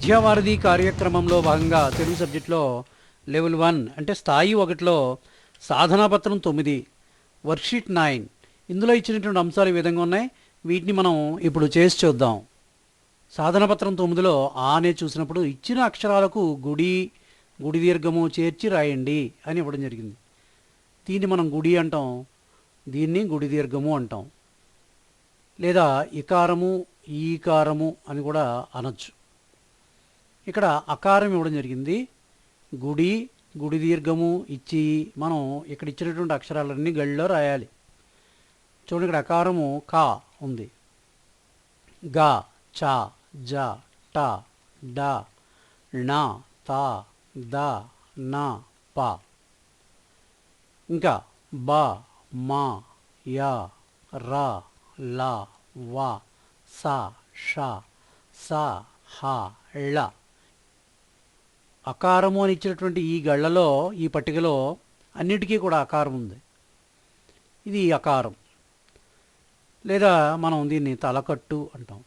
విద్యావారధి కార్యక్రమంలో భాగంగా తెలుగు సబ్జెక్టులో లెవెల్ 1 అంటే స్థాయి 1లో సాధనాపత్రం 9 వర్క్షీట్ 9 ఇందులో ఇచ్చినటువంటి అంశాలు ఈ విధంగా ఉన్నాయి. వీటిని మనం ఇప్పుడు చేసి చూద్దాం. సాధనపత్రం 9లో ఆ అనే చూసినప్పుడు ఇచ్చిన అక్షరాలకు గుడి గుడి దీర్ఘము చేర్చి రాయండి అని ఇవ్వడం జరిగింది. దీన్ని మనం గుడి అంటాం, దీన్ని గుడి దీర్ఘము అంటాం, లేదా ఇకారము ఈకారము అని కూడా అనొచ్చు. ఇక్కడ అకారం ఇవ్వడం జరిగింది. గుడి గుడి దీర్ఘము ఇచ్చి మనం ఇక్కడ ఇచ్చినటువంటి అక్షరాలన్నీ గళ్ళలో రాయాలి. చూడండి, ఇక్కడ అకారము కా ఉంది, గా చా జ ట డ ణ త ద న ప. ఇంకా బ మ య ర ల వ స ష స హ ళ. అకారము అని ఇచ్చినటువంటి ఈ గళ్ళలో ఈ పట్టికలో అన్నిటికీ కూడా అకారం ఉంది. ఇది అకారం, లేదా మనం దీన్ని తలకట్టు అంటాం.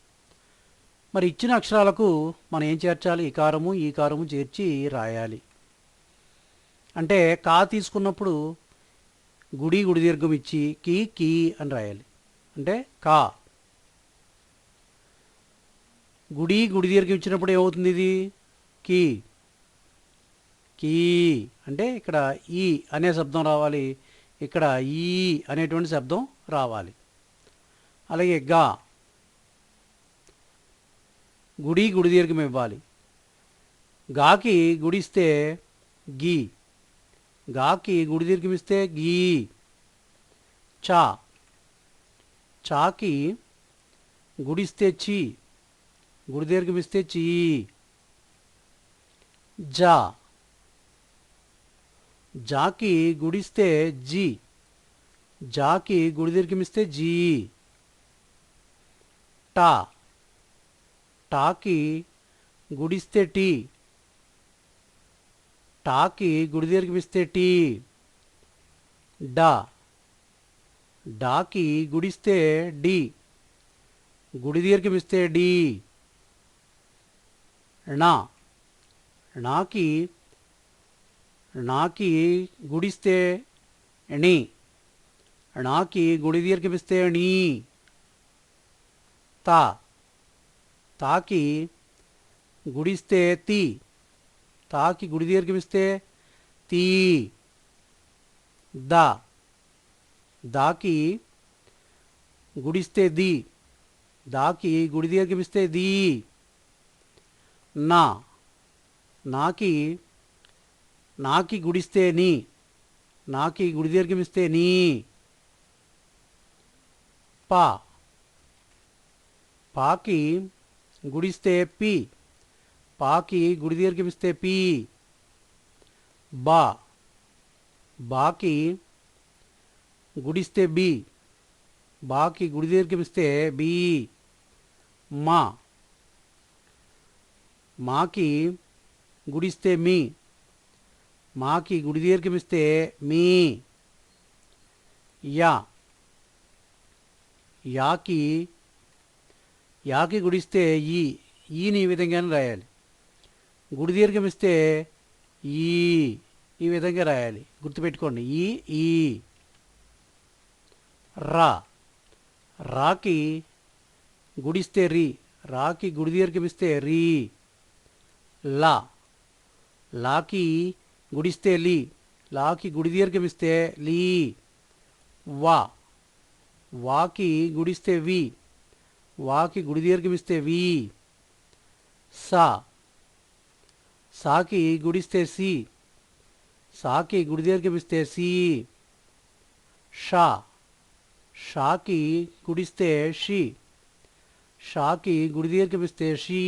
మరి ఇచ్చిన అక్షరాలకు మనం ఏం చేర్చాలి? ఇకారము ఈకారము చేర్చి రాయాలి. అంటే కా తీసుకున్నప్పుడు గుడి గుడి దీర్ఘం ఇచ్చి కీ కీ అని రాయాలి. అంటే కా. గుడి గుడి దీర్ఘం ఇచ్చినప్పుడు ఏమవుతుంది? ఇది కీ. కీ అంటే ఇక్కడ ఈ అనే శబ్దం రావాలి, ఇక్కడ ఈ అనేటువంటి శబ్దం రావాలి. అలాగే గా, గుడి గుడి దీర్ఘం ఇవ్వాలి. గాకి గుడిస్తే గీ, గాకి గుడి దీర్ఘం ఇస్తే గీ. చా, చాకి గుడిస్తే చీ, గుడి దీర్ఘం ఇస్తే చీ. జా, జాకి గుడిస్తే జీ, జాకి గుడి దీర్ఘం ఇస్తే జీ. టా, టాకి గుడిస్తే టీ, టాకి గుడి దీర్ఘం ఇస్తే టీ. డా, డాకి గుడిస్తే డి, గుడి దీర్ఘం ఇస్తే డి. నా, నాకి నాకి గుడిస్తే ణి, నాకి గుడి దీర్ఘం ఇస్తే ణీ. తా, తాకి గుడిస్తే తి, తాకి గుడి దీర్ఘం ఇస్తే తీ. దా, దాకి గుడిస్తే ది, దాకి గుడి దీర్ఘం ఇస్తే దీ. నా, నాకి నాకి గుడిస్తే నీ, నాకి గుడి దీర్ఘం ఇస్తే నీ. పా, పాకి గుడిస్తే పి, పాకి గుడి దీర్ఘం ఇస్తే పీ. బా, బాకి గుడిస్తే బి, బాకి గుడి దీర్ఘం ఇస్తే బీ. మా, మాకి గుడిస్తే మీ, మాకి గుడి దీర్ఘం ఇస్తే మీ. యా, యాకి యాకి గుడిస్తే ఈ, ఈని ఈ విధంగానే రాయాలి. గుడి దీర్ఘం ఇస్తే ఈ విధంగా రాయాలి. గుర్తుపెట్టుకోండి, ఈ. రా, రాకి గుడిస్తే రి, రాకి గుడి దీర్ఘం ఇస్తే రీ. లా, లాకి గుడిస్తే లి, లాకి గుడి దీర్ఘం ఇస్తే లీ. వా, వాకి గుడిస్తే వి, వాకి గుడి దీర్ఘం ఇస్తే వి. సా, సాకి గుడిస్తే సి, సాకి గుడి దీర్ఘం ఇస్తే సి. షా, షాకి గుడిస్తే షి, షాకి గుడి దీర్ఘం ఇస్తే షీ.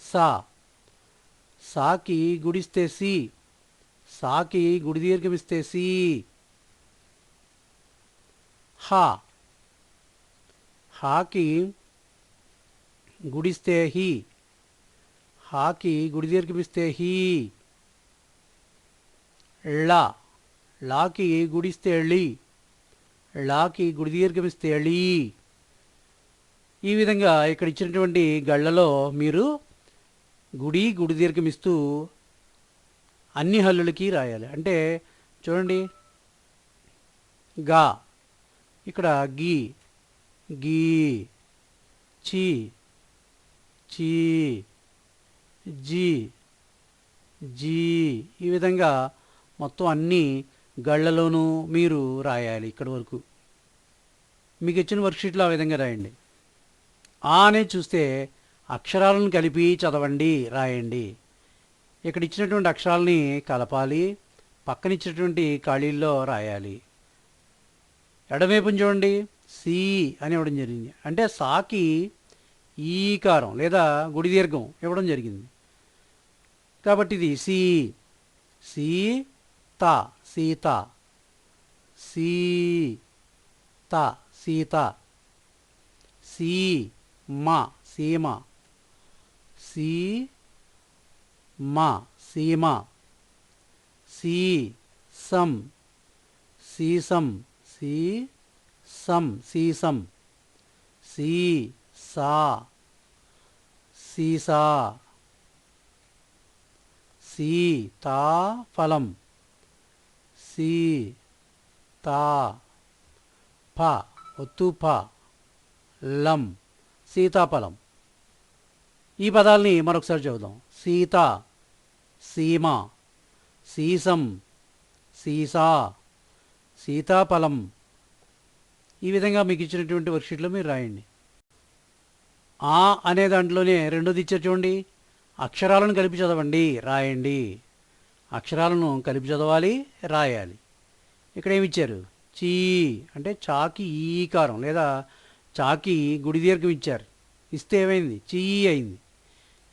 సా, సాకి గుడిస్తే సి, సాకి గుడి దీర్ఘం ఇస్తే సి. హా, హాకి గుడిస్తే హి, హాకి గుడి దీర్ఘం ఇస్తే హీ. ళ, లాకి గుడిస్తే ళి, లాకి గుడి దీర్ఘం ఇస్తే ళీ. ఈ విధంగా ఇక్కడ ఇచ్చినటువంటి గళ్ళలో మీరు గుడి గుడి దీర్ఘం ఇస్తూ అన్ని హల్లులకి రాయాలి. అంటే చూడండి, గా, ఇక్కడ గీ, గీ, చీ, చీ, జీ, జీ, ఈ విధంగా మొత్తం అన్ని గళ్ళలోనూ మీరు రాయాలి. ఇక్కడి వరకు మీకు ఇచ్చిన వర్క్షీట్లో ఆ విధంగా రాయండి. ఆ అనే చూస్తే అక్షరాలను కలిపి చదవండి, రాయండి. ఇక్కడ ఇచ్చినటువంటి అక్షరాలని కలపాలి, పక్కన ఇచ్చినటువంటి ఖాళీల్లో రాయాలి. ఎడమవైపున చూడండి, సి అని ఇవ్వడం జరిగింది. అంటే సాకి ఈకారం లేదా గుడి దీర్ఘం ఇవ్వడం జరిగింది. కాబట్టి ఇది సి, సీత, సీత, సీత, సీత, సీమ, సీమ, సీమ, సీమ, సీసం, సీసం, సీసం, సీసం, సీసా, సీసా, సీతాఫలం, సీతా, ఫ ఒత్తు ఫ, లం, సీతాఫలం. ఈ పదాలని మరొకసారి చదువుదాం. సీత, సీమ, సీసం, సీసా, సీతాఫలం. ఈ విధంగా మీకు ఇచ్చినటువంటి వర్క్షీట్లో మీరు రాయండి. ఆ అనే దాంట్లోనే రెండోది ఇచ్చారు చూడండి, అక్షరాలను కలిపి చదవండి, రాయండి. అక్షరాలను కలిపి చదవాలి, రాయాలి. ఇక్కడ ఏమి ఇచ్చారు? చీ అంటే చాకి ఈకారం లేదా చాకి గుడి దీర్ఘం ఇచ్చారు. ఇస్తే ఏమైంది? చీ అయింది.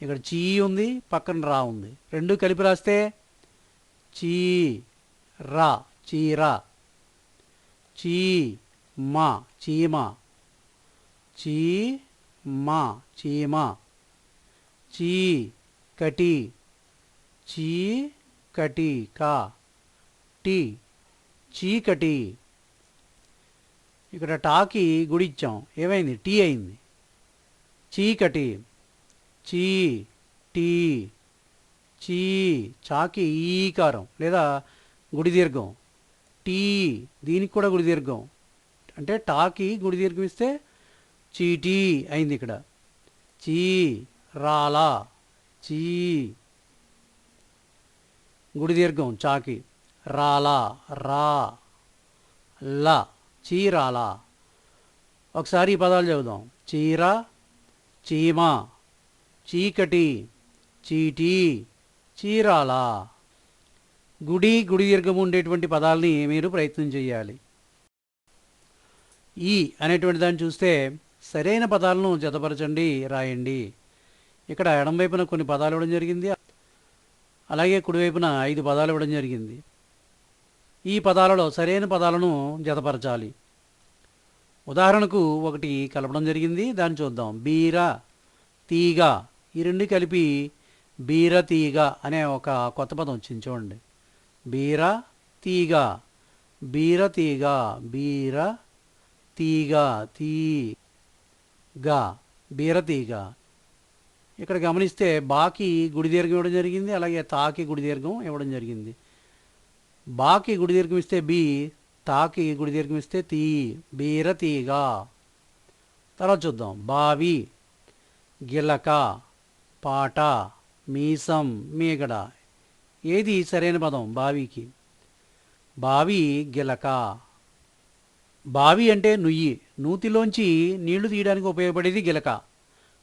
ఇక్కడ చీ ఉంది, పక్కన రా ఉంది. రెండు కలిపి రాస్తే చీ రా, చీరా, చీ మా, చీమ, చీ మా, చీమ, చీ కటి, చీ కటి, కా టీ, చీకటి. ఇక్కడ టాకి గుడి ఇచ్చాం, ఏమైంది? టీ అయింది. చీకటి, చీ టీ, చీ చాకి ఈకారం లేదా గుడి దీర్ఘం, టీ దీనికి కూడా గుడి దీర్ఘం. అంటే టాకి గుడి దీర్ఘం ఇస్తే చీటీ అయింది. ఇక్కడ చీ రాలా, చీ గుడి దీర్ఘం చాకి, రాలా, రా లా, చీరాల. ఒకసారి ఈ పదాలు చదువుదాం. చీర, చీమ, చీకటి, చీటీ, చీరాల. గుడి గుడి దీర్ఘం ఉండేటువంటి పదాలని మీరు ప్రయత్నం చేయాలి. ఈ అనేటువంటి దాన్ని చూస్తే సరైన పదాలను జతపరచండి, రాయండి. ఇక్కడ ఎడంవైపున కొన్ని పదాలు ఇవ్వడం జరిగింది, అలాగే కుడివైపున 5 పదాలు ఇవ్వడం జరిగింది. ఈ పదాలలో సరైన పదాలను జతపరచాలి. ఉదాహరణకు ఒకటి కలపడం జరిగింది, దాన్ని చూద్దాం. బీర, తీగ, ఈ రెండు కలిపి బీర తీగ అనే ఒక కొత్త పదం వచ్చింది చూడండి. బీర తీగ, బీర తీగ, బీర తీగ, తీగ, బీరతీగ. ఇక్కడ గమనిస్తే బాకి గుడి దీర్ఘం ఇవ్వడం జరిగింది, అలాగే తాకి గుడి దీర్ఘం ఇవ్వడం జరిగింది. బాకి గుడి దీర్ఘం ఇస్తే బి, తాకి గుడి దీర్ఘం ఇస్తే తీ, బీరతీగ. తర్వాత చూద్దాం. బావి, గిలక, పాట, మీసం, మీగడ. ఏది సరైన పదం బావికి? బావి, గిలక. బావి అంటే నుయ్యి, నూతిలోంచి నీళ్లు తీయడానికి ఉపయోగపడేది గిలక.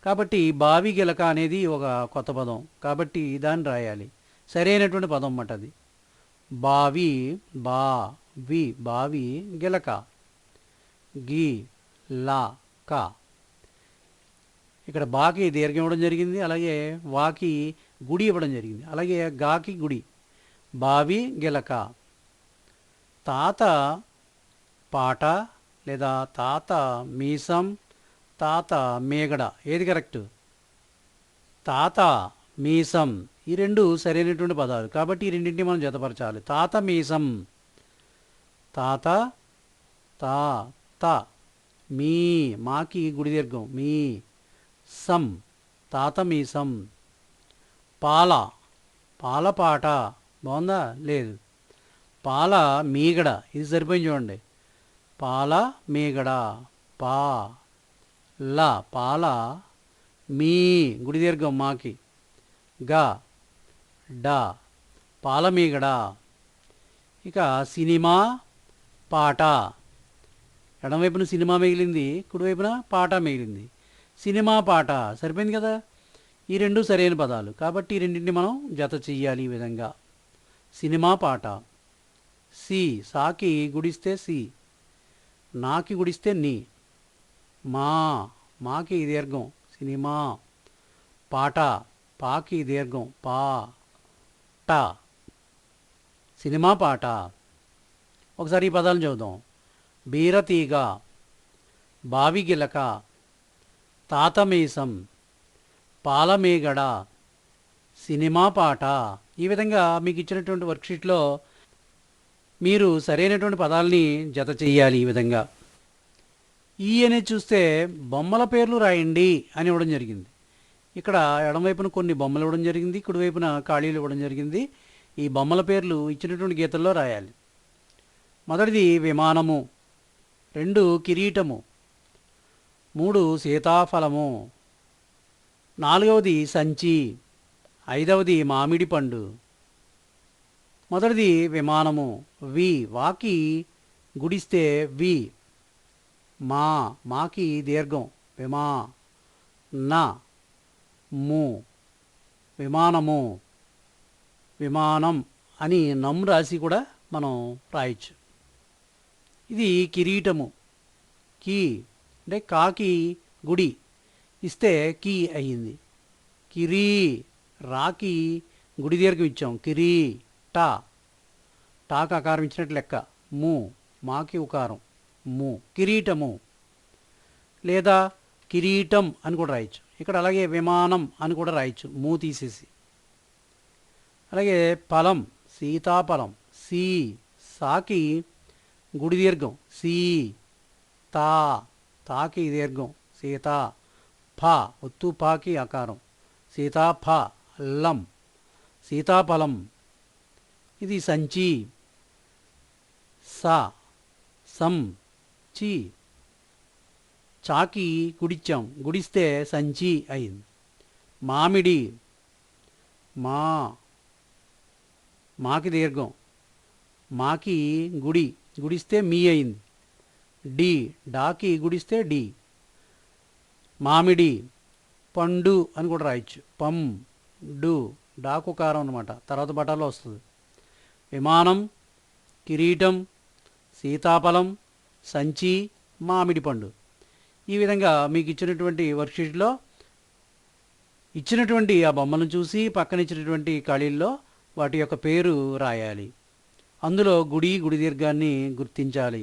కాబట్టి బావి గిలక అనేది ఒక కొత్త పదం, కాబట్టి దాన్ని రాయాలి. సరైనటువంటి పదం అన్నమాట అది. బావి, బావి, బావి, గిలక, గి లా క. ఇక్కడ బాకి దీర్ఘం ఇవ్వడం జరిగింది, అలాగే వాకి గుడి ఇవ్వడం జరిగింది, అలాగే గాకి గుడి. బావి గిలక. తాత పాట లేదా తాత మీసం, తాత మేగడ. ఏది కరెక్ట్? తాత మీసం. ఈ రెండు సరైనటువంటి పదాలు, కాబట్టి ఈ రెండింటిని మనం జతపరచాలి. తాత మీసం, తాత, తా త, మీ, మాకి గుడి దీర్ఘం, మీ సం, తాత మీసం. పాల, పాలపాట. బాగుందా? లేదు. పాల మీగడ, ఇది సరిపోయింది చూడండి. పాల మీగడ. పా ల పాల. మీ గుడి దీర్ఘం మాకి. గా డా పాలమీగడ. ఇక సినిమా పాట. ఎడమవైపున సినిమా మిగిలింది, కుడివైపున పాట మిగిలింది. సినిమా పాట సరిపోయింది కదా. ఈ రెండు సరైన పదాలు కాబట్టి ఈ రెండింటిని మనం జత చెయ్యాలి ఈ విధంగా. సినిమా పాట. సి సాకి గుడిస్తే సి, నాకి గుడిస్తే నీ. మా మాకి దీర్ఘం సినిమా. పాట పాకి దీర్ఘం పా టా. సినిమా పాట. ఒకసారి ఈ పదాలను చదువుదాం. బీరతీగ, బావిగిలక, తాతమీసం, పాలమేగడ, సినిమా పాట. ఈ విధంగా మీకు ఇచ్చినటువంటి వర్క్షీట్లో మీరు సరైనటువంటి పదాలని జత చెయ్యాలి ఈ విధంగా. ఈ అనేది చూస్తే బొమ్మల పేర్లు రాయండి అని ఇవ్వడం జరిగింది. ఇక్కడ ఎడమవైపున కొన్ని బొమ్మలు ఇవ్వడం జరిగింది, కుడివైపున ఖాళీలు ఇవ్వడం జరిగింది. ఈ బొమ్మల పేర్లు ఇచ్చినటువంటి గీతల్లో రాయాలి. మొదటిది విమానము, 2 కిరీటము, 3 సీతాఫలము, 4వది సంచి, 5వది మామిడి పండు. మొదటిది విమానము. వి వాకి గుడిస్తే వి. మా మాకి దీర్ఘం విమా. నా ము విమానము. విమానం అని నమ్ రాసి కూడా మనం రాయొచ్చు. ఇది కిరీటము. కీ అంటే కాకి గుడి ఇస్తే కీ అయ్యింది. కిరీ రాకి గుడి దీర్ఘం ఇచ్చాం కిరీ. టా టాకు ఆకారం ఇచ్చినట్టు లెక్క. ము మాకి ఉకారం ము. కిరీటము లేదా కిరీటం అని కూడా రాయొచ్చు. ఇక్కడ అలాగే విమానం అని కూడా రాయొచ్చు మూ తీసేసి. అలాగే ఫలం సీతాఫలం. సీ సాకి గుడి దీర్ఘం సీ. తా తాకి దీర్ఘం సీత. ఫ ఒత్తు పాకి ఆకారం సీతాఫ. లం సీతాఫలం. ఇది సంచి. సా సం చి చాకి గుడిచ్చాం, గుడిస్తే సంచి అయింది. మామిడి. మా మాకి దీర్ఘం మాకి గుడి గుడిస్తే మీ అయింది. డి డాకి గుడిస్తే డి. మామిడి. పండు అని కూడా రాయొచ్చు పం డు. డాకు కారం అనమాట, తర్వాత బటాలో వస్తుంది. విమానం, కిరీటం, సీతాఫలం, సంచి, మామిడి పండు. ఈ విధంగా మీకు ఇచ్చినటువంటి వర్క్షీట్లో ఇచ్చినటువంటి ఆ బొమ్మలను చూసి పక్కన ఇచ్చినటువంటి ఖాళీల్లో వాటి యొక్క పేరు రాయాలి. అందులో గుడి గుడి దీర్ఘాన్ని గుర్తించాలి.